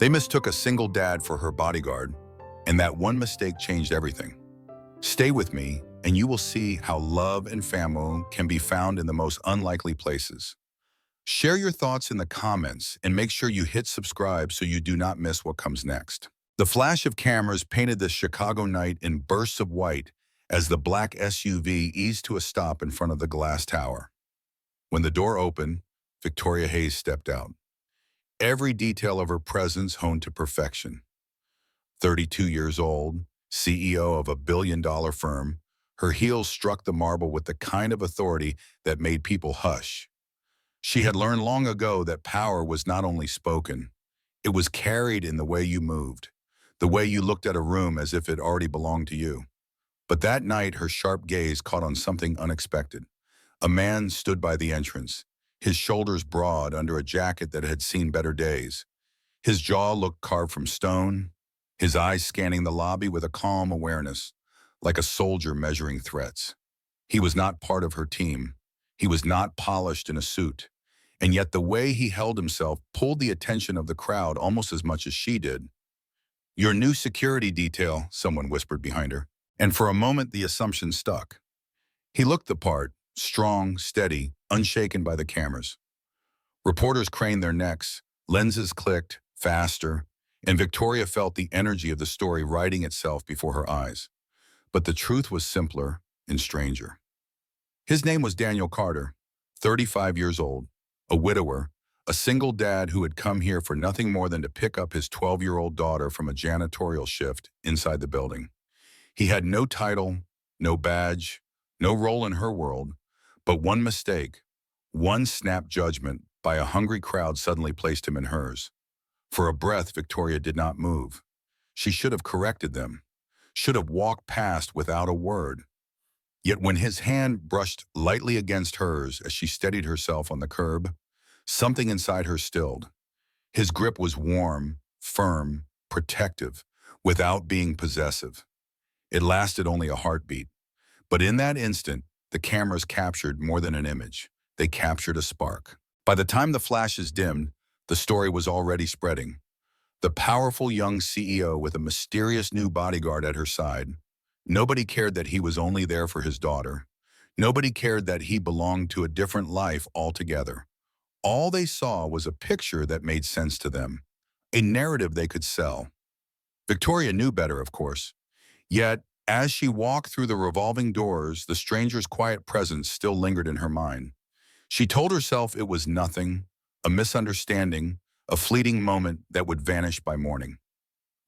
They mistook a single dad for her bodyguard, and that one mistake changed everything. Stay with me, and you will see how love and family can be found in the most unlikely places. Share your thoughts in the comments and make sure you hit subscribe so you do not miss what comes next. The flash of cameras painted the Chicago night in bursts of white as the black SUV eased to a stop in front of the glass tower. When the door opened, Victoria Hayes stepped out. Every detail of her presence honed to perfection. 32 years old, CEO of a billion-dollar firm, her heels struck the marble with the kind of authority that made people hush. She had learned long ago that power was not only spoken, it was carried in the way you moved, the way you looked at a room as if it already belonged to you. But that night, her sharp gaze caught on something unexpected. A man stood by the entrance, his shoulders broad under a jacket that had seen better days. His jaw looked carved from stone, his eyes scanning the lobby with a calm awareness, like a soldier measuring threats. He was not part of her team. He was not polished in a suit. And yet the way he held himself pulled the attention of the crowd almost as much as she did. "Your new security detail," someone whispered behind her. And for a moment, the assumption stuck. He looked the part, strong, steady, unshaken by the cameras. Reporters craned their necks, lenses clicked, faster, and Victoria felt the energy of the story writing itself before her eyes. But the truth was simpler and stranger. His name was Daniel Carter, 35 years old, a widower, a single dad who had come here for nothing more than to pick up his 12-year-old daughter from a janitorial shift inside the building. He had no title, no badge, no role in her world, but one mistake, one snap judgment by a hungry crowd suddenly placed him in hers. For a breath, Victoria did not move. She should have corrected them, should have walked past without a word. Yet when his hand brushed lightly against hers as she steadied herself on the curb, something inside her stilled. His grip was warm, firm, protective, without being possessive. It lasted only a heartbeat. But in that instant, the cameras captured more than an image. They captured a spark. By the time the flashes dimmed, the story was already spreading. The powerful young CEO with a mysterious new bodyguard at her side. Nobody cared that he was only there for his daughter. Nobody cared that he belonged to a different life altogether. All they saw was a picture that made sense to them, a narrative they could sell. Victoria knew better, of course. Yet, as she walked through the revolving doors, the stranger's quiet presence still lingered in her mind. She told herself it was nothing, a misunderstanding, a fleeting moment that would vanish by morning.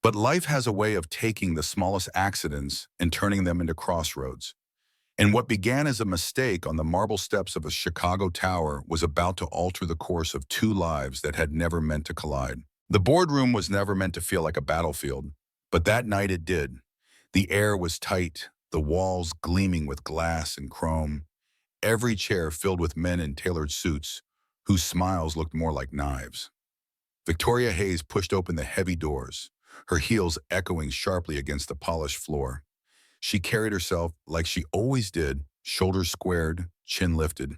But life has a way of taking the smallest accidents and turning them into crossroads. And what began as a mistake on the marble steps of a Chicago tower was about to alter the course of two lives that had never meant to collide. The boardroom was never meant to feel like a battlefield, but that night it did. The air was tight, the walls gleaming with glass and chrome, every chair filled with men in tailored suits whose smiles looked more like knives. Victoria Hayes pushed open the heavy doors, her heels echoing sharply against the polished floor. She carried herself like she always did, shoulders squared, chin lifted.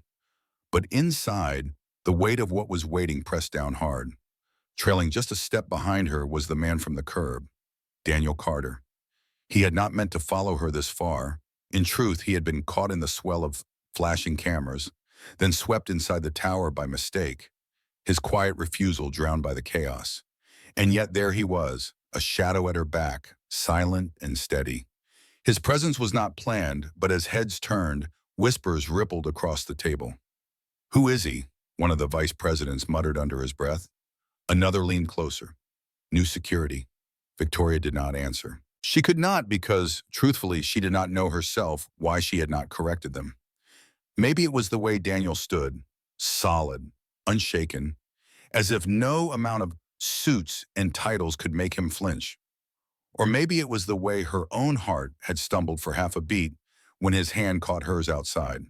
But inside, the weight of what was waiting pressed down hard. Trailing just a step behind her was the man from the curb, Daniel Carter. He had not meant to follow her this far. In truth, he had been caught in the swell of flashing cameras, then swept inside the tower by mistake, his quiet refusal drowned by the chaos. And yet there he was, a shadow at her back, silent and steady. His presence was not planned, but as heads turned, whispers rippled across the table. "Who is he?" one of the vice presidents muttered under his breath. Another leaned closer. "New security." Victoria did not answer. She could not because, truthfully, she did not know herself why she had not corrected them. Maybe it was the way Daniel stood, solid, unshaken, as if no amount of suits and titles could make him flinch. Or maybe it was the way her own heart had stumbled for half a beat when his hand caught hers outside.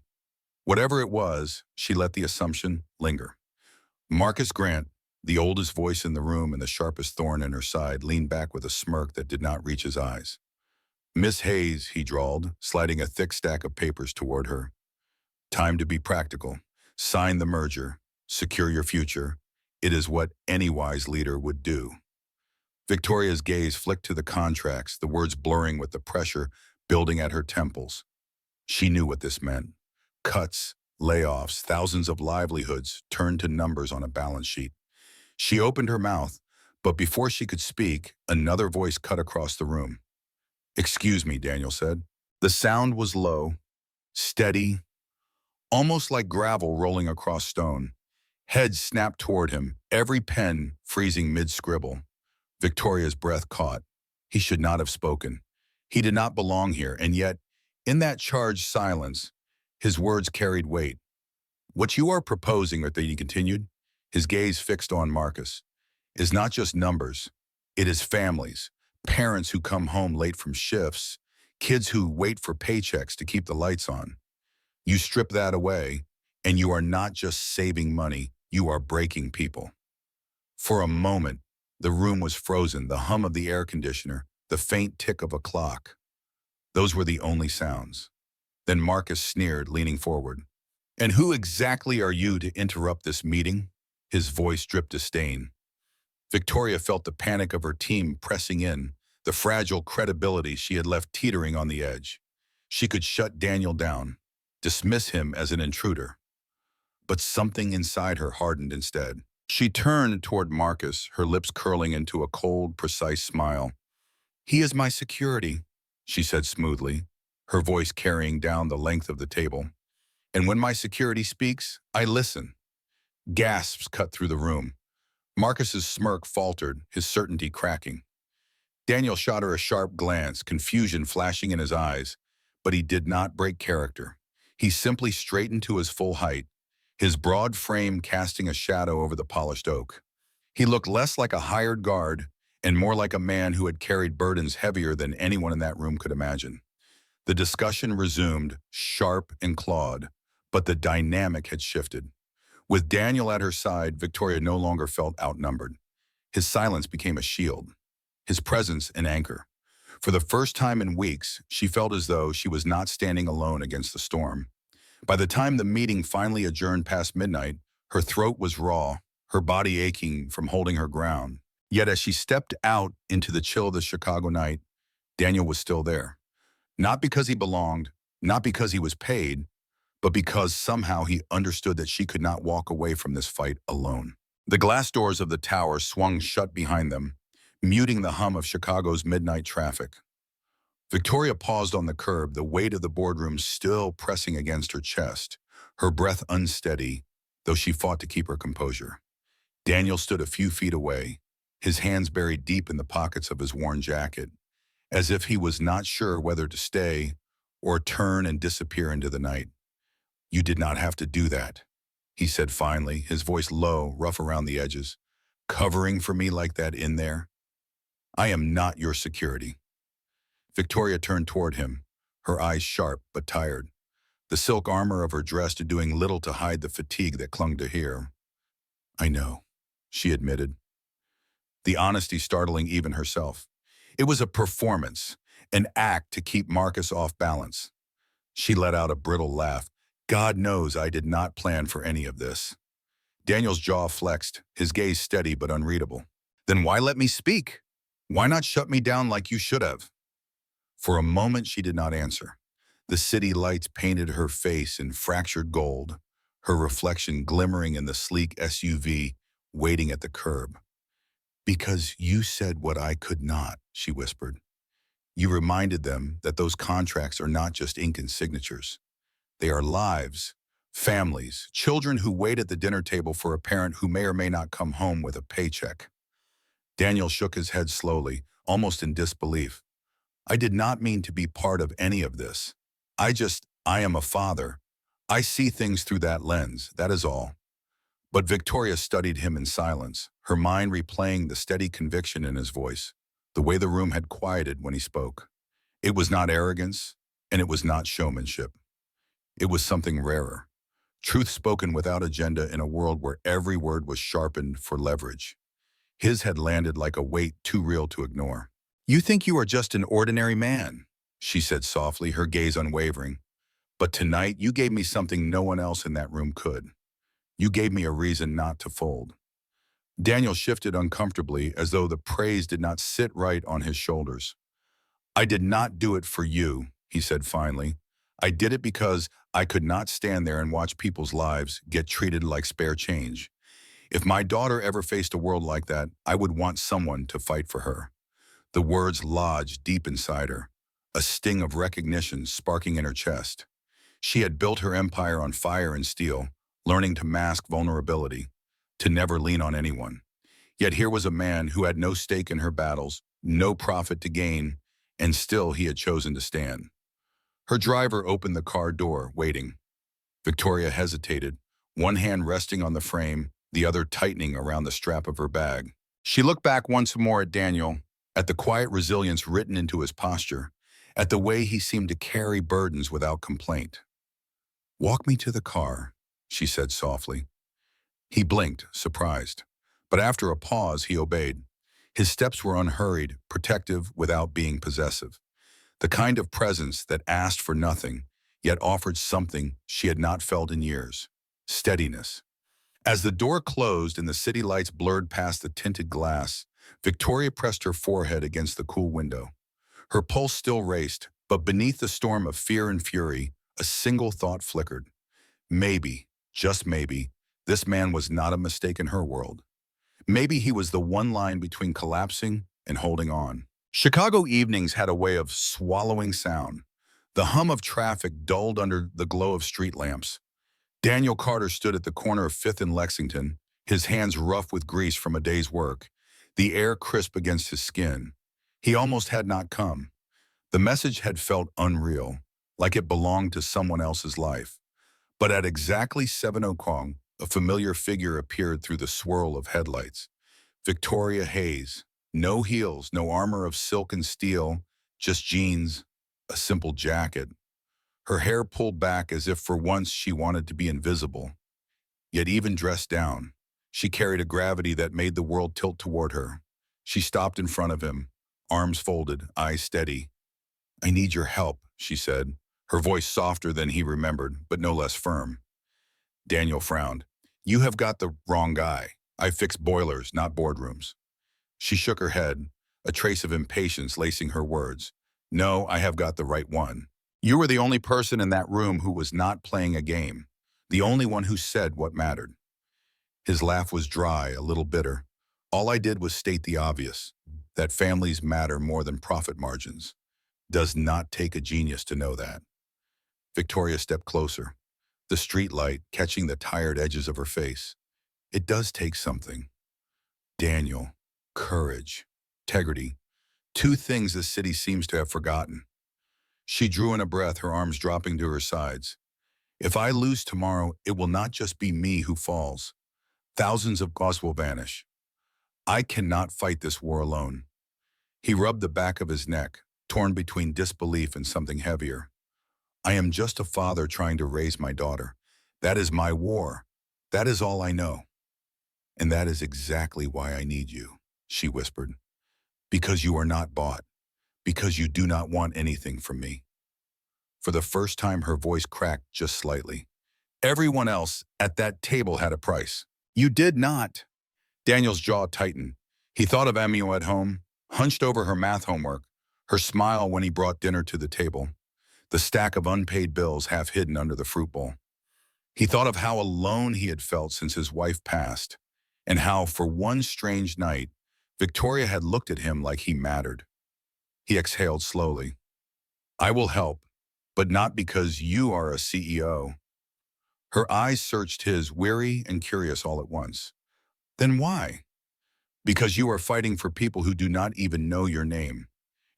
Whatever it was, she let the assumption linger. Marcus Grant, the oldest voice in the room and the sharpest thorn in her side, leaned back with a smirk that did not reach his eyes. "Miss Hayes," he drawled, sliding a thick stack of papers toward her. "Time to be practical. Sign the merger. Secure your future. It is what any wise leader would do." Victoria's gaze flicked to the contracts, the words blurring with the pressure building at her temples. She knew what this meant. Cuts, layoffs, thousands of livelihoods turned to numbers on a balance sheet. She opened her mouth, but before she could speak, another voice cut across the room. "Excuse me," Daniel said. The sound was low, steady, almost like gravel rolling across stone. Heads snapped toward him, every pen freezing mid-scribble. Victoria's breath caught. He should not have spoken. He did not belong here, and yet, in that charged silence, his words carried weight. "What you are proposing," he continued, his gaze fixed on Marcus, "is not just numbers. It is families, parents who come home late from shifts, kids who wait for paychecks to keep the lights on. You strip that away, and you are not just saving money, you are breaking people." For a moment, the room was frozen, the hum of the air conditioner, the faint tick of a clock. Those were the only sounds. Then Marcus sneered, leaning forward. "And who exactly are you to interrupt this meeting?" His voice dripped disdain. Victoria felt the panic of her team pressing in, the fragile credibility she had left teetering on the edge. She could shut Daniel down, dismiss him as an intruder. But something inside her hardened instead. She turned toward Marcus, her lips curling into a cold, precise smile. "He is my security," she said smoothly, her voice carrying down the length of the table. "And when my security speaks, I listen." Gasps cut through the room. Marcus's smirk faltered, his certainty cracking. Daniel shot her a sharp glance, confusion flashing in his eyes, but he did not break character. He simply straightened to his full height, his broad frame casting a shadow over the polished oak. He looked less like a hired guard and more like a man who had carried burdens heavier than anyone in that room could imagine. The discussion resumed, sharp and clawed, but the dynamic had shifted. With Daniel at her side, Victoria no longer felt outnumbered. His silence became a shield, his presence an anchor. For the first time in weeks, she felt as though she was not standing alone against the storm. By the time the meeting finally adjourned past midnight, her throat was raw, her body aching from holding her ground. Yet as she stepped out into the chill of the Chicago night, Daniel was still there. Not because he belonged, not because he was paid, but because somehow he understood that she could not walk away from this fight alone. The glass doors of the tower swung shut behind them, muting the hum of Chicago's midnight traffic. Victoria paused on the curb, the weight of the boardroom still pressing against her chest, her breath unsteady, though she fought to keep her composure. Daniel stood a few feet away, his hands buried deep in the pockets of his worn jacket, as if he was not sure whether to stay or turn and disappear into the night. "You did not have to do that," he said finally, his voice low, rough around the edges. "Covering for me like that in there? I am not your security." Victoria turned toward him, her eyes sharp but tired, the silk armor of her dress doing little to hide the fatigue that clung to her. "I know," she admitted, the honesty startling even herself. It was a performance, an act to keep Marcus off balance. She let out a brittle laugh. "God knows I did not plan for any of this." Daniel's jaw flexed, his gaze steady but unreadable. "Then why let me speak? Why not shut me down like you should have?" For a moment she did not answer. The city lights painted her face in fractured gold, her reflection glimmering in the sleek SUV waiting at the curb. "Because you said what I could not," she whispered. "You reminded them that those contracts are not just ink and signatures. They are lives, families, children who wait at the dinner table for a parent who may or may not come home with a paycheck." Daniel shook his head slowly, almost in disbelief. "I did not mean to be part of any of this. I am a father. I see things through that lens, that is all." But Victoria studied him in silence, her mind replaying the steady conviction in his voice, the way the room had quieted when he spoke. It was not arrogance, and it was not showmanship. It was something rarer. Truth spoken without agenda in a world where every word was sharpened for leverage. His had landed like a weight too real to ignore. "You think you are just an ordinary man," she said softly, her gaze unwavering. "But tonight you gave me something no one else in that room could. You gave me a reason not to fold." Daniel shifted uncomfortably as though the praise did not sit right on his shoulders. I did not do it for you, he said finally. I did it because I could not stand there and watch people's lives get treated like spare change. If my daughter ever faced a world like that, I would want someone to fight for her. The words lodged deep inside her, a sting of recognition sparking in her chest. She had built her empire on fire and steel, learning to mask vulnerability, to never lean on anyone. Yet here was a man who had no stake in her battles, no profit to gain, and still he had chosen to stand. Her driver opened the car door, waiting. Victoria hesitated, one hand resting on the frame, the other tightening around the strap of her bag. She looked back once more at Daniel, at the quiet resilience written into his posture, at the way he seemed to carry burdens without complaint. Walk me to the car, she said softly. He blinked, surprised. But after a pause, he obeyed. His steps were unhurried, protective without being possessive. The kind of presence that asked for nothing, yet offered something she had not felt in years. Steadiness. As the door closed and the city lights blurred past the tinted glass, Victoria pressed her forehead against the cool window. Her pulse still raced, but beneath the storm of fear and fury, a single thought flickered. Maybe, just maybe, this man was not a mistake in her world. Maybe he was the one line between collapsing and holding on. Chicago evenings had a way of swallowing sound. The hum of traffic dulled under the glow of street lamps. Daniel Carter stood at the corner of 5th and Lexington, his hands rough with grease from a day's work, the air crisp against his skin. He almost had not come. The message had felt unreal, like it belonged to someone else's life. But at exactly 7 o'clock, a familiar figure appeared through the swirl of headlights. Victoria Hayes. No heels, no armor of silk and steel, just jeans, a simple jacket. Her hair pulled back as if for once she wanted to be invisible. Yet even dressed down, she carried a gravity that made the world tilt toward her. She stopped in front of him, arms folded, eyes steady. I need your help, she said, her voice softer than he remembered, but no less firm. Daniel frowned. You have got the wrong guy. I fix boilers, not boardrooms. She shook her head, a trace of impatience lacing her words. No, I have got the right one. You were the only person in that room who was not playing a game, the only one who said what mattered. His laugh was dry, a little bitter. All I did was state the obvious, that families matter more than profit margins. Does not take a genius to know that. Victoria stepped closer, the street light catching the tired edges of her face. It does take something. Daniel. Courage, integrity, two things the city seems to have forgotten. She drew in a breath, her arms dropping to her sides. If I lose tomorrow, it will not just be me who falls. Thousands of causes will vanish. I cannot fight this war alone. He rubbed the back of his neck, torn between disbelief and something heavier. I am just a father trying to raise my daughter. That is my war. That is all I know. And that is exactly why I need you. She whispered, because you are not bought, because you do not want anything from me. For the first time, her voice cracked just slightly. Everyone else at that table had a price. You did not. Daniel's jaw tightened. He thought of Amio at home, hunched over her math homework, her smile when he brought dinner to the table, the stack of unpaid bills half hidden under the fruit bowl. He thought of how alone he had felt since his wife passed, and how, for one strange night, Victoria had looked at him like he mattered. He exhaled slowly. I will help, but not because you are a CEO. Her eyes searched his, weary and curious all at once. Then why? Because you are fighting for people who do not even know your name.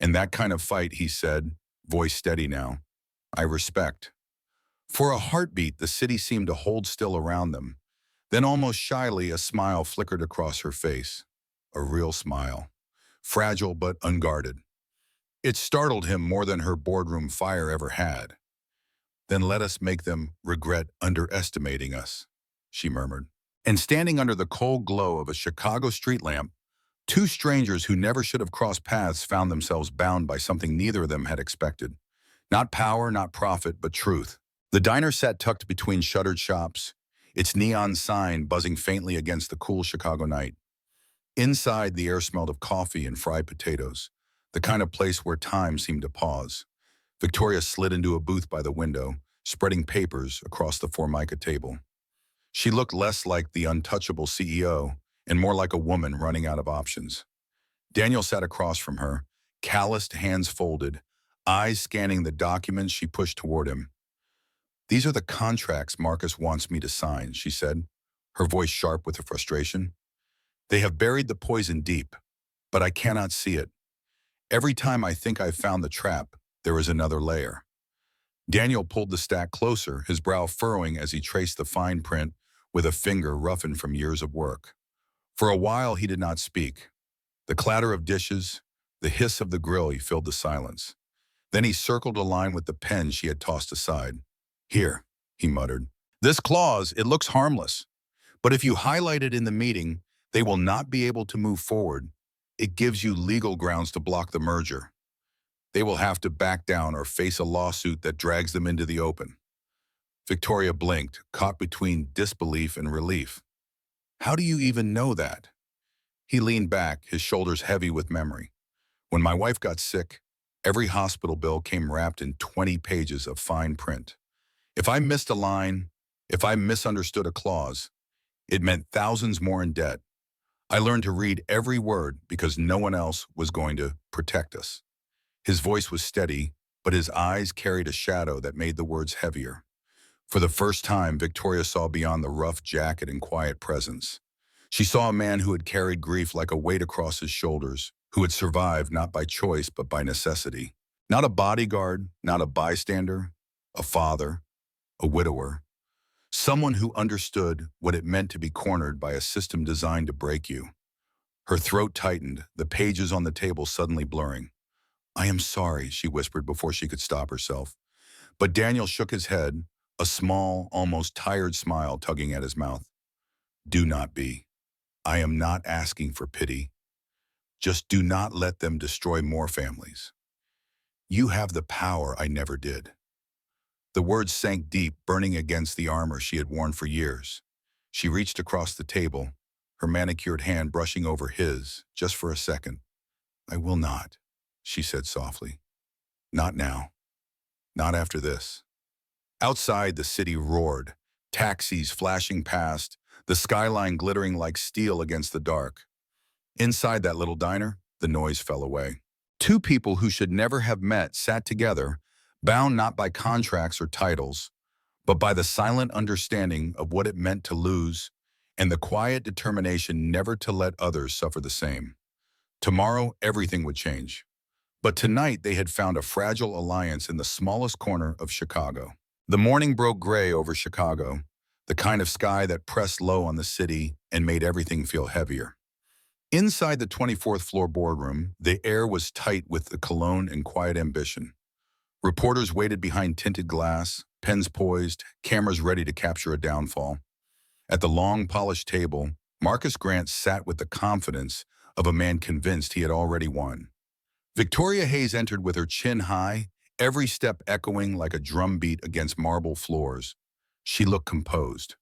And that kind of fight, he said, voice steady now, I respect. For a heartbeat, the city seemed to hold still around them. Then almost shyly, a smile flickered across her face. A real smile, fragile but unguarded. It startled him more than her boardroom fire ever had. Then let us make them regret underestimating us, she murmured. And standing under the cold glow of a Chicago street lamp, two strangers who never should have crossed paths found themselves bound by something neither of them had expected. Not power, not profit, but truth. The diner sat tucked between shuttered shops, its neon sign buzzing faintly against the cool Chicago night. Inside, the air smelled of coffee and fried potatoes, the kind of place where time seemed to pause. Victoria slid into a booth by the window, spreading papers across the Formica table. She looked less like the untouchable CEO and more like a woman running out of options. Daniel sat across from her, calloused hands folded, eyes scanning the documents she pushed toward him. "These are the contracts Marcus wants me to sign," she said, her voice sharp with frustration. "They have buried the poison deep, but I cannot see it. Every time I think I've found the trap, there is another layer." Daniel pulled the stack closer, his brow furrowing as he traced the fine print with a finger roughened from years of work. For a while he did not speak. The clatter of dishes, the hiss of the grill filled the silence. Then he circled a line with the pen she had tossed aside. "Here," he muttered. "This clause, it looks harmless. But if you highlight it in the meeting, they will not be able to move forward. It gives you legal grounds to block the merger. They will have to back down or face a lawsuit that drags them into the open." Victoria blinked, caught between disbelief and relief. "How do you even know that?" He leaned back, his shoulders heavy with memory. "When my wife got sick, every hospital bill came wrapped in 20 pages of fine print. If I missed a line, if I misunderstood a clause, it meant thousands more in debt. I learned to read every word because no one else was going to protect us." His voice was steady, but his eyes carried a shadow that made the words heavier. For the first time, Victoria saw beyond the rough jacket and quiet presence. She saw a man who had carried grief like a weight across his shoulders, who had survived not by choice but by necessity. Not a bodyguard, not a bystander, a father, a widower. Someone who understood what it meant to be cornered by a system designed to break you. Her throat tightened, the pages on the table suddenly blurring. "I am sorry," she whispered before she could stop herself. But Daniel shook his head, a small, almost tired smile tugging at his mouth. "Do not be. I am not asking for pity. Just do not let them destroy more families. You have the power I never did." The words sank deep, burning against the armor she had worn for years. She reached across the table, her manicured hand brushing over his, just for a second. "I will not," she said softly. "Not now. Not after this." Outside, the city roared, taxis flashing past, the skyline glittering like steel against the dark. Inside that little diner, the noise fell away. Two people who should never have met sat together, bound not by contracts or titles, but by the silent understanding of what it meant to lose and the quiet determination never to let others suffer the same. Tomorrow, everything would change. But tonight, they had found a fragile alliance in the smallest corner of Chicago. The morning broke gray over Chicago, the kind of sky that pressed low on the city and made everything feel heavier. Inside the 24th floor boardroom, the air was tight with the cologne and quiet ambition. Reporters waited behind tinted glass, pens poised, cameras ready to capture a downfall. At the long, polished table, Marcus Grant sat with the confidence of a man convinced he had already won. Victoria Hayes entered with her chin high, every step echoing like a drumbeat against marble floors. She looked composed,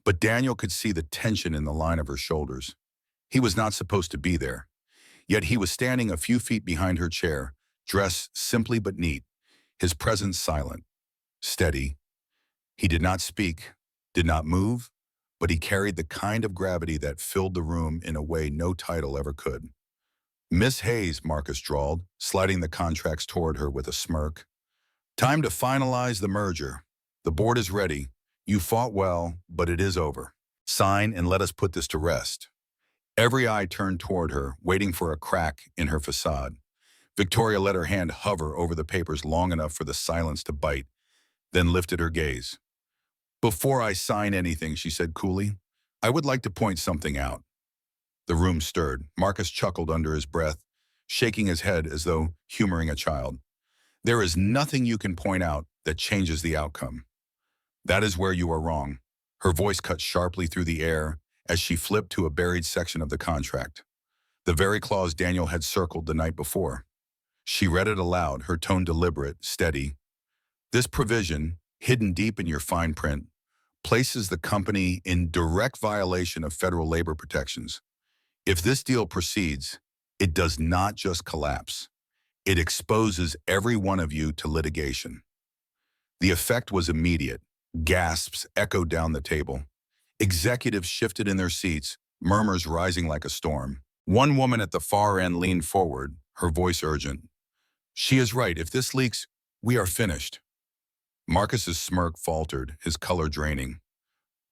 but Daniel could see the tension in the line of her shoulders. He was not supposed to be there, yet he was standing a few feet behind her chair, dressed simply but neat, his presence silent, steady. He did not speak, did not move, but he carried the kind of gravity that filled the room in a way no title ever could. "Miss Hayes," Marcus drawled, sliding the contracts toward her with a smirk. "Time to finalize the merger. The board is ready. You fought well, but it is over. Sign and let us put this to rest." Every eye turned toward her, waiting for a crack in her facade. Victoria let her hand hover over the papers long enough for the silence to bite, then lifted her gaze. "Before I sign anything," she said coolly, "I would like to point something out." The room stirred. Marcus chuckled under his breath, shaking his head as though humoring a child. "There is nothing you can point out that changes the outcome." "That is where you are wrong." Her voice cut sharply through the air as she flipped to a buried section of the contract. The very clause Daniel had circled the night before. She read it aloud, her tone deliberate, steady. "This provision, hidden deep in your fine print, places the company in direct violation of federal labor protections. If this deal proceeds, it does not just collapse. It exposes every one of you to litigation. The effect was immediate. Gasps echoed down the table. Executives shifted in their seats, murmurs rising like a storm. One woman at the far end leaned forward, her voice urgent. She is right. If this leaks, we are finished. Marcus's smirk faltered, his color draining.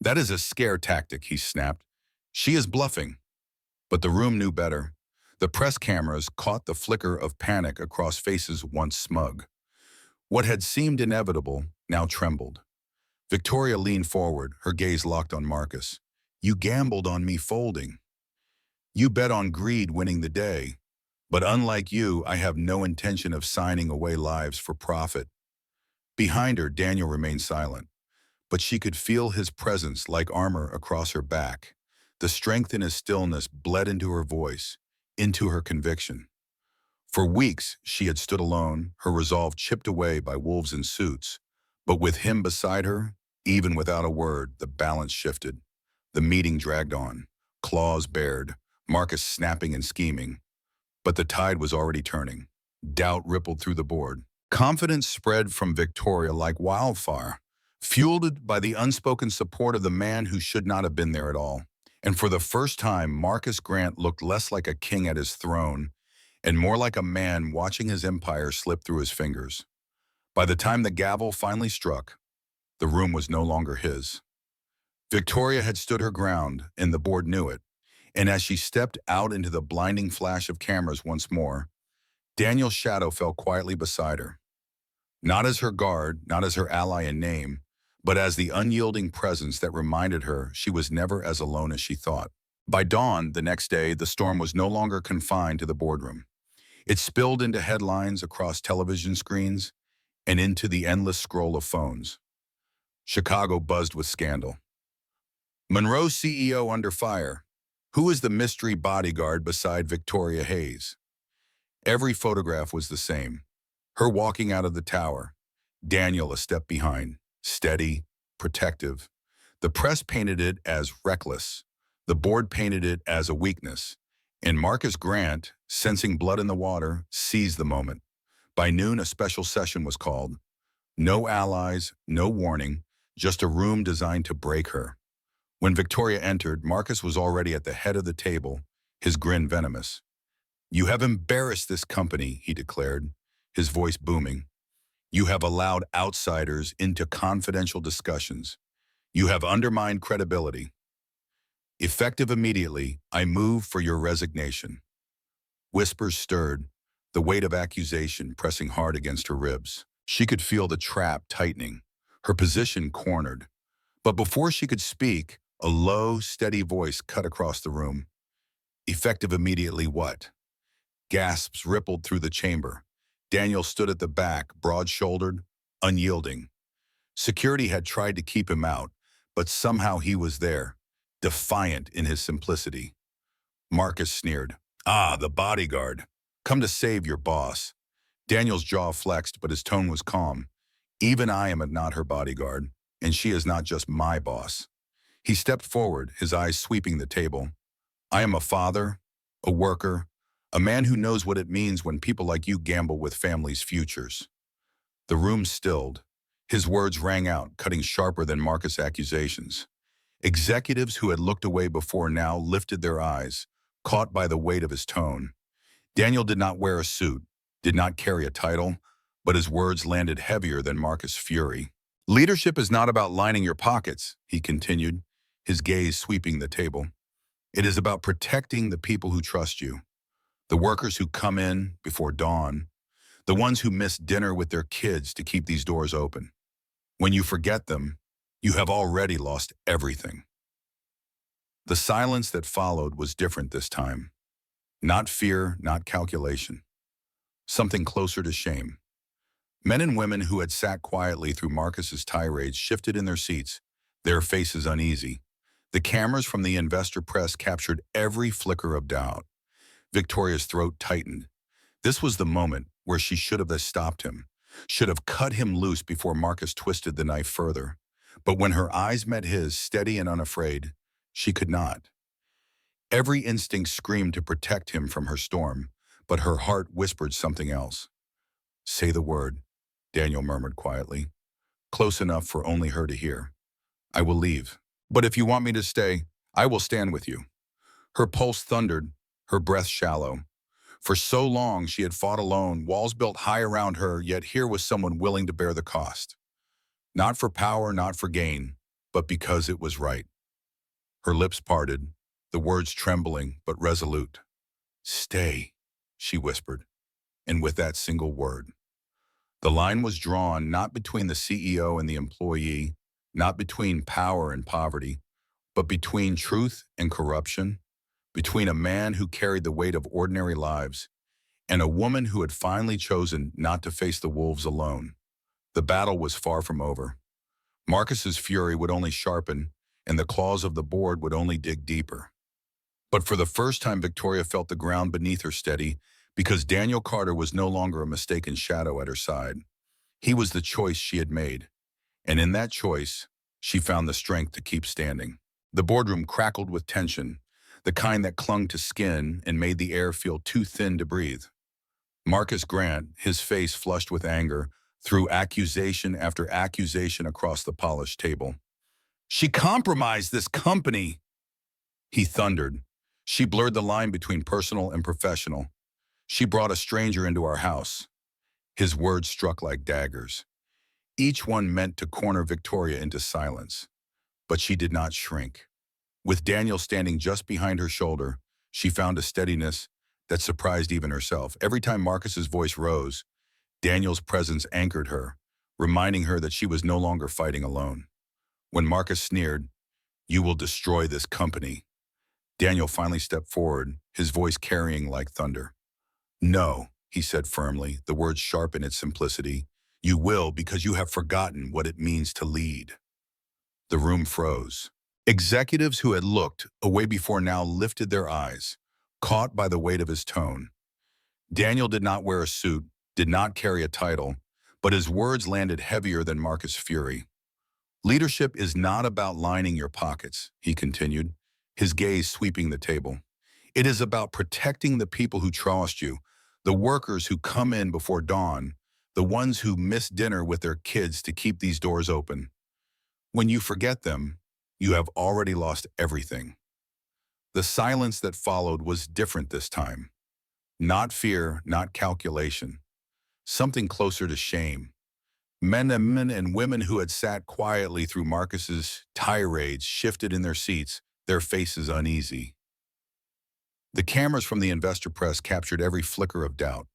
That is a scare tactic, he snapped. She is bluffing. But the room knew better. The press cameras caught the flicker of panic across faces once smug. What had seemed inevitable now trembled. Victoria leaned forward, her gaze locked on Marcus. You gambled on me folding. You bet on greed winning the day. But unlike you, I have no intention of signing away lives for profit. Behind her, Daniel remained silent, but she could feel his presence like armor across her back. The strength in his stillness bled into her voice, into her conviction. For weeks, she had stood alone, her resolve chipped away by wolves in suits. But with him beside her, even without a word, the balance shifted. The meeting dragged on, claws bared, Marcus snapping and scheming. But the tide was already turning. Doubt rippled through the board. Confidence spread from Victoria like wildfire, fueled by the unspoken support of the man who should not have been there at all. And for the first time, Marcus Grant looked less like a king at his throne and more like a man watching his empire slip through his fingers. By the time the gavel finally struck, the room was no longer his. Victoria had stood her ground, and the board knew it. And as she stepped out into the blinding flash of cameras once more, Daniel's shadow fell quietly beside her. Not as her guard, not as her ally in name, but as the unyielding presence that reminded her she was never as alone as she thought. By dawn the next day, the storm was no longer confined to the boardroom. It spilled into headlines across television screens and into the endless scroll of phones. Chicago buzzed with scandal. Monroe CEO under fire. Who is the mystery bodyguard beside Victoria Hayes? Every photograph was the same. Her walking out of the tower. Daniel a step behind, steady, protective. The press painted it as reckless. The board painted it as a weakness. And Marcus Grant, sensing blood in the water, seized the moment. By noon, a special session was called. No allies, no warning, just a room designed to break her. When Victoria entered, Marcus was already at the head of the table, his grin venomous. You have embarrassed this company, he declared, his voice booming. You have allowed outsiders into confidential discussions. You have undermined credibility. Effective immediately, I move for your resignation. Whispers stirred, the weight of accusation pressing hard against her ribs. She could feel the trap tightening, her position cornered. But before she could speak, a low, steady voice cut across the room. Effective immediately what? Gasps rippled through the chamber. Daniel stood at the back, broad-shouldered, unyielding. Security had tried to keep him out, but somehow he was there, defiant in his simplicity. Marcus sneered. Ah, the bodyguard. Come to save your boss. Daniel's jaw flexed, but his tone was calm. Even I am not her bodyguard, and she is not just my boss. He stepped forward, his eyes sweeping the table. I am a father, a worker, a man who knows what it means when people like you gamble with families' futures. The room stilled. His words rang out, cutting sharper than Marcus' accusations. Executives who had looked away before now lifted their eyes, caught by the weight of his tone. Daniel did not wear a suit, did not carry a title, but his words landed heavier than Marcus' fury. Leadership is not about lining your pockets, he continued, his gaze sweeping the table. It is about protecting the people who trust you, the workers who come in before dawn, the ones who miss dinner with their kids to keep these doors open. When you forget them, you have already lost everything. The silence that followed was different this time. Not fear, not calculation. Something closer to shame. Men and women who had sat quietly through Marcus's tirades shifted in their seats, their faces uneasy. The cameras from the investor press captured every flicker of doubt. Victoria's throat tightened. This was the moment where she should have stopped him, should have cut him loose before Marcus twisted the knife further. But when her eyes met his, steady and unafraid, she could not. Every instinct screamed to protect him from her storm, but her heart whispered something else. "Say the word," Daniel murmured quietly, close enough for only her to hear. "I will leave. But if you want me to stay, I will stand with you." Her pulse thundered, her breath shallow. For so long she had fought alone, walls built high around her, yet here was someone willing to bear the cost. Not for power, not for gain, but because it was right. Her lips parted, the words trembling but resolute. "Stay," she whispered, and with that single word. The line was drawn not between the CEO and the employee, not between power and poverty, but between truth and corruption, between a man who carried the weight of ordinary lives and a woman who had finally chosen not to face the wolves alone. The battle was far from over. Marcus's fury would only sharpen, and the claws of the board would only dig deeper. But for the first time, Victoria felt the ground beneath her steady, because Daniel Carter was no longer a mistaken shadow at her side. He was the choice she had made, and in that choice, she found the strength to keep standing. The boardroom crackled with tension, the kind that clung to skin and made the air feel too thin to breathe. Marcus Grant, his face flushed with anger, threw accusation after accusation across the polished table. "She compromised this company," he thundered. "She blurred the line between personal and professional. She brought a stranger into our house." His words struck like daggers, each one meant to corner Victoria into silence. But she did not shrink. With Daniel standing just behind her shoulder, she found a steadiness that surprised even herself. Every time Marcus's voice rose, Daniel's presence anchored her, reminding her that she was no longer fighting alone. When Marcus sneered, "You will destroy this company," Daniel finally stepped forward, his voice carrying like thunder. "No," he said firmly, the words sharp in its simplicity. "You will because you have forgotten what it means to lead." The room froze. Executives who had looked away before now lifted their eyes, caught by the weight of his tone. Daniel did not wear a suit, did not carry a title, but his words landed heavier than Marcus' fury. "Leadership is not about lining your pockets," he continued, his gaze sweeping the table. "It is about protecting the people who trust you, the workers who come in before dawn, the ones who miss dinner with their kids to keep these doors open. When you forget them, you have already lost everything." The silence that followed was different this time. Not fear, not calculation. Something closer to shame. Men and women who had sat quietly through Marcus's tirades shifted in their seats, their faces uneasy. The cameras from the investor press captured every flicker of doubt.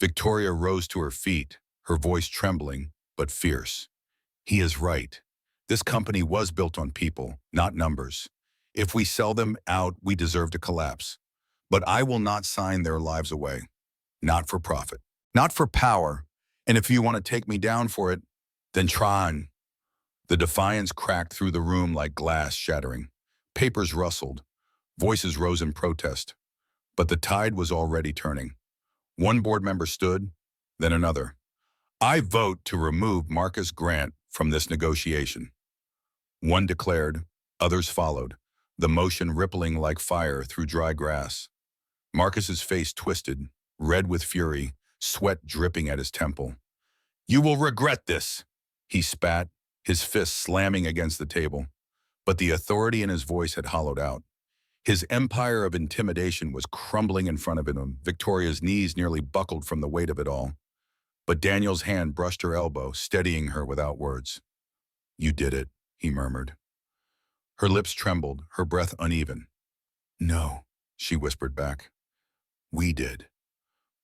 Victoria rose to her feet, her voice trembling, but fierce. "He is right. This company was built on people, not numbers. If we sell them out, we deserve to collapse. But I will not sign their lives away. Not for profit. Not for power. And if you want to take me down for it, then try on." The defiance cracked through the room like glass shattering. Papers rustled. Voices rose in protest. But the tide was already turning. One board member stood, then another. "I vote to remove Marcus Grant from this negotiation." One declared, others followed, the motion rippling like fire through dry grass. Marcus's face twisted, red with fury, sweat dripping at his temple. "You will regret this," he spat, his fist slamming against the table. But the authority in his voice had hollowed out. His empire of intimidation was crumbling in front of him. Victoria's knees nearly buckled from the weight of it all. But Daniel's hand brushed her elbow, steadying her without words. "You did it," he murmured. Her lips trembled, her breath uneven. "No," she whispered back. "We did."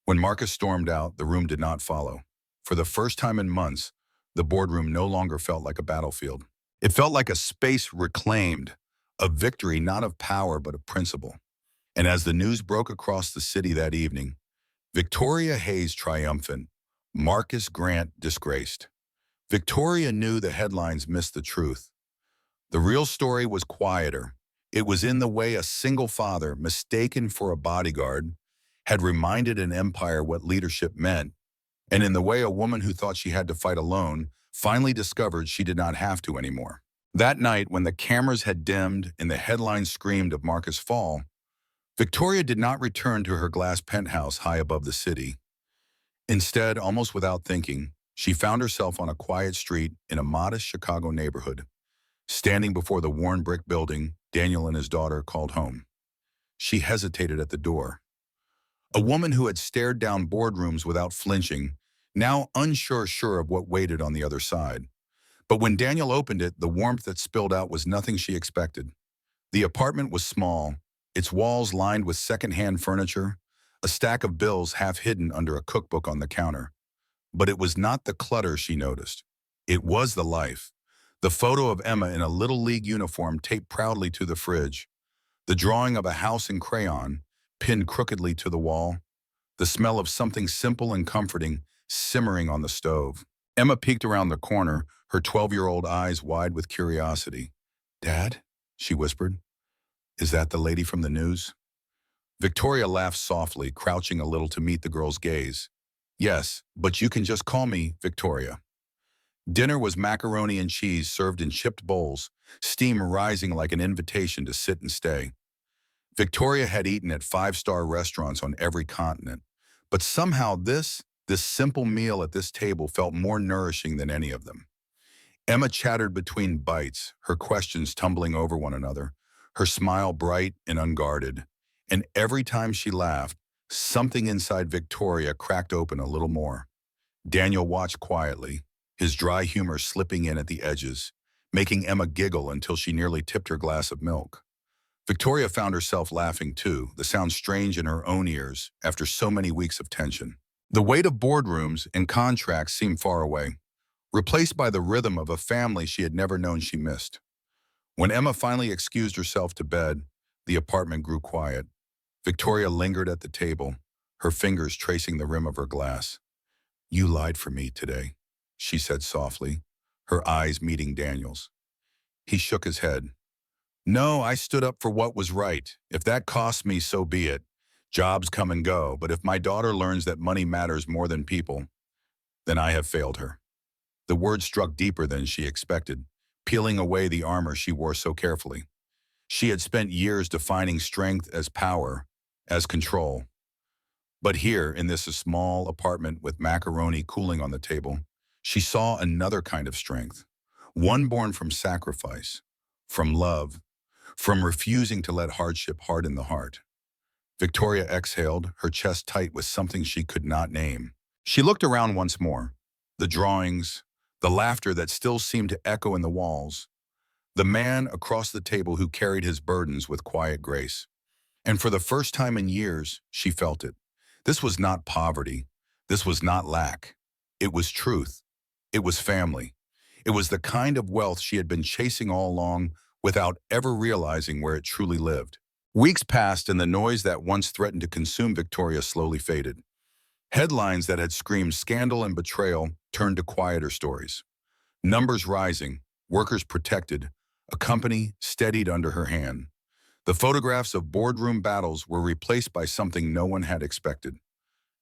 When Marcus stormed out, the room did not follow. For the first time in months, the boardroom no longer felt like a battlefield. It felt like a space reclaimed, a victory not of power but of principle. And as the news broke across the city that evening, Victoria Hayes triumphant, Marcus Grant disgraced. Victoria knew the headlines missed the truth. The real story was quieter. It was in the way a single father, mistaken for a bodyguard, had reminded an empire what leadership meant, and in the way a woman who thought she had to fight alone finally discovered she did not have to anymore. That night, when the cameras had dimmed and the headlines screamed of Marcus' fall, Victoria did not return to her glass penthouse high above the city. Instead, almost without thinking, she found herself on a quiet street in a modest Chicago neighborhood. Standing before the worn brick building Daniel and his daughter called home. She hesitated at the door. A woman who had stared down boardrooms without flinching, now unsure of what waited on the other side. But when Daniel opened it, the warmth that spilled out was nothing she expected. The apartment was small, its walls lined with second-hand furniture, a stack of bills half hidden under a cookbook on the counter. But it was not the clutter she noticed. It was the life. The photo of Emma in a Little League uniform taped proudly to the fridge, the drawing of a house in crayon pinned crookedly to the wall, the smell of something simple and comforting simmering on the stove. Emma peeked around the corner, her 12-year-old eyes wide with curiosity. "Dad?" she whispered. "Is that the lady from the news?" Victoria laughed softly, crouching a little to meet the girl's gaze. "Yes, but you can just call me Victoria." Dinner was macaroni and cheese served in chipped bowls, steam rising like an invitation to sit and stay. Victoria had eaten at five-star restaurants on every continent, but somehow this simple meal at this table felt more nourishing than any of them. Emma chattered between bites, her questions tumbling over one another, her smile bright and unguarded. And every time she laughed, something inside Victoria cracked open a little more. Daniel watched quietly, his dry humor slipping in at the edges, making Emma giggle until she nearly tipped her glass of milk. Victoria found herself laughing too, the sound strange in her own ears after so many weeks of tension. The weight of boardrooms and contracts seemed far away, replaced by the rhythm of a family she had never known she missed. When Emma finally excused herself to bed, the apartment grew quiet. Victoria lingered at the table, her fingers tracing the rim of her glass. "You lied for me today," she said softly, her eyes meeting Daniel's. He shook his head. "No, I stood up for what was right. If that costs me, so be it. Jobs come and go, but if my daughter learns that money matters more than people, then I have failed her." The words struck deeper than she expected, peeling away the armor she wore so carefully. She had spent years defining strength as power, as control. But here, in this small apartment with macaroni cooling on the table, she saw another kind of strength, one born from sacrifice, from love, from refusing to let hardship harden the heart. Victoria exhaled, her chest tight with something she could not name. She looked around once more. The drawings, the laughter that still seemed to echo in the walls, the man across the table who carried his burdens with quiet grace. And for the first time in years, she felt it. This was not poverty. This was not lack. It was truth. It was family. It was the kind of wealth she had been chasing all along without ever realizing where it truly lived. Weeks passed and the noise that once threatened to consume Victoria slowly faded. Headlines that had screamed scandal and betrayal turned to quieter stories. Numbers rising, workers protected, a company steadied under her hand. The photographs of boardroom battles were replaced by something no one had expected.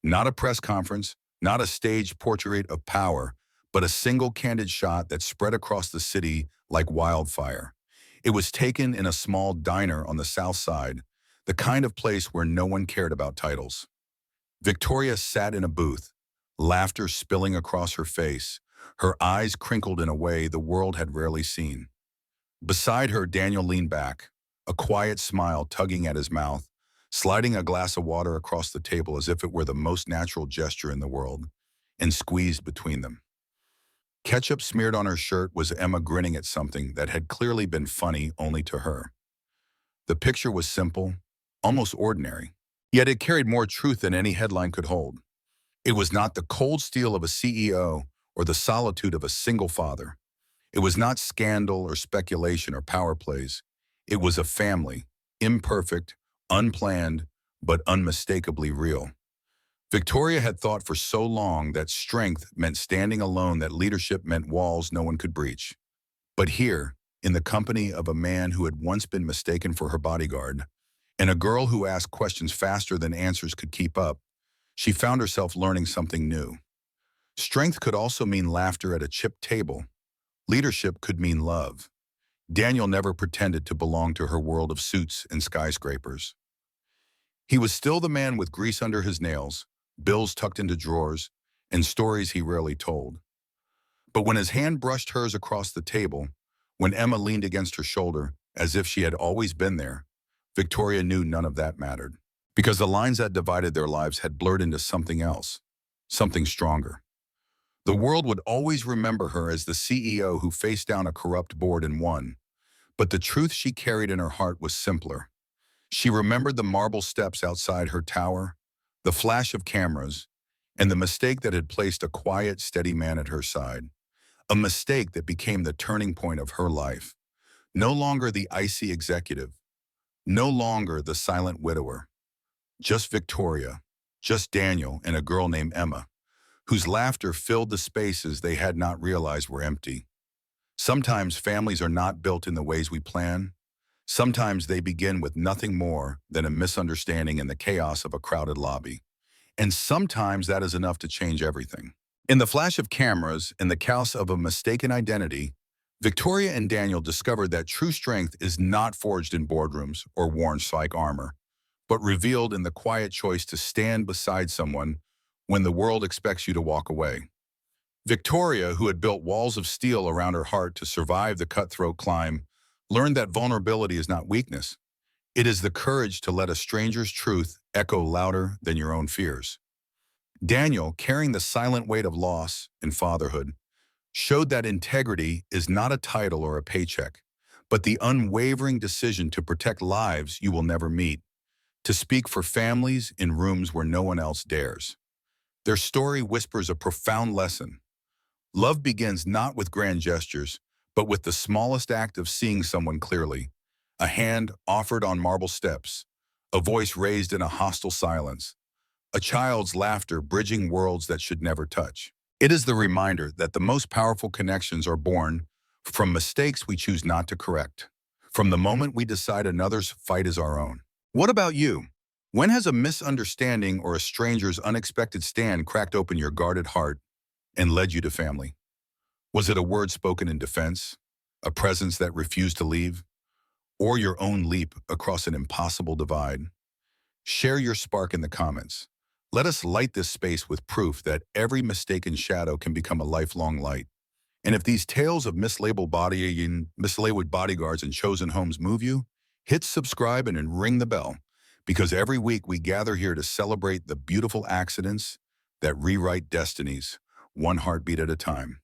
Not a press conference, not a staged portrait of power, but a single candid shot that spread across the city like wildfire. It was taken in a small diner on the south side, the kind of place where no one cared about titles. Victoria sat in a booth, laughter spilling across her face, her eyes crinkled in a way the world had rarely seen. Beside her, Daniel leaned back, a quiet smile tugging at his mouth, sliding a glass of water across the table as if it were the most natural gesture in the world, and squeezed between them. Ketchup smeared on her shirt was Emma grinning at something that had clearly been funny only to her. The picture was simple, almost ordinary, yet it carried more truth than any headline could hold. It was not the cold steel of a CEO or the solitude of a single father. It was not scandal or speculation or power plays. It was a family, imperfect, unplanned, but unmistakably real. Victoria had thought for so long that strength meant standing alone, that leadership meant walls no one could breach. But here, in the company of a man who had once been mistaken for her bodyguard, and a girl who asked questions faster than answers could keep up, she found herself learning something new. Strength could also mean laughter at a chipped table. Leadership could mean love. Daniel never pretended to belong to her world of suits and skyscrapers. He was still the man with grease under his nails, bills tucked into drawers, and stories he rarely told. But when his hand brushed hers across the table, when Emma leaned against her shoulder, as if she had always been there, Victoria knew none of that mattered. Because the lines that divided their lives had blurred into something else, something stronger. The world would always remember her as the CEO who faced down a corrupt board and won. But the truth she carried in her heart was simpler. She remembered the marble steps outside her tower, the flash of cameras, and the mistake that had placed a quiet, steady man at her side. A mistake that became the turning point of her life. No longer the icy executive, no longer the silent widower. Just Victoria, just Daniel, and a girl named Emma, whose laughter filled the spaces they had not realized were empty. Sometimes families are not built in the ways we plan. Sometimes they begin with nothing more than a misunderstanding in the chaos of a crowded lobby. And sometimes that is enough to change everything. In the flash of cameras, in the chaos of a mistaken identity, Victoria and Daniel discovered that true strength is not forged in boardrooms or worn like armor, but revealed in the quiet choice to stand beside someone when the world expects you to walk away. Victoria, who had built walls of steel around her heart to survive the cutthroat climb, learned that vulnerability is not weakness. It is the courage to let a stranger's truth echo louder than your own fears. Daniel, carrying the silent weight of loss and fatherhood, showed that integrity is not a title or a paycheck, but the unwavering decision to protect lives you will never meet, to speak for families in rooms where no one else dares. Their story whispers a profound lesson. Love begins not with grand gestures, but with the smallest act of seeing someone clearly. A hand offered on marble steps, a voice raised in a hostile silence, a child's laughter bridging worlds that should never touch. It is the reminder that the most powerful connections are born from mistakes we choose not to correct, from the moment we decide another's fight is our own. What about you? When has a misunderstanding or a stranger's unexpected stand cracked open your guarded heart and led you to family? Was it a word spoken in defense, a presence that refused to leave, or your own leap across an impossible divide? Share your spark in the comments. Let us light this space with proof that every mistaken shadow can become a lifelong light. And if these tales of mislabeled bodyguards and chosen homes move you, hit subscribe and ring the bell, because every week we gather here to celebrate the beautiful accidents that rewrite destinies, one heartbeat at a time.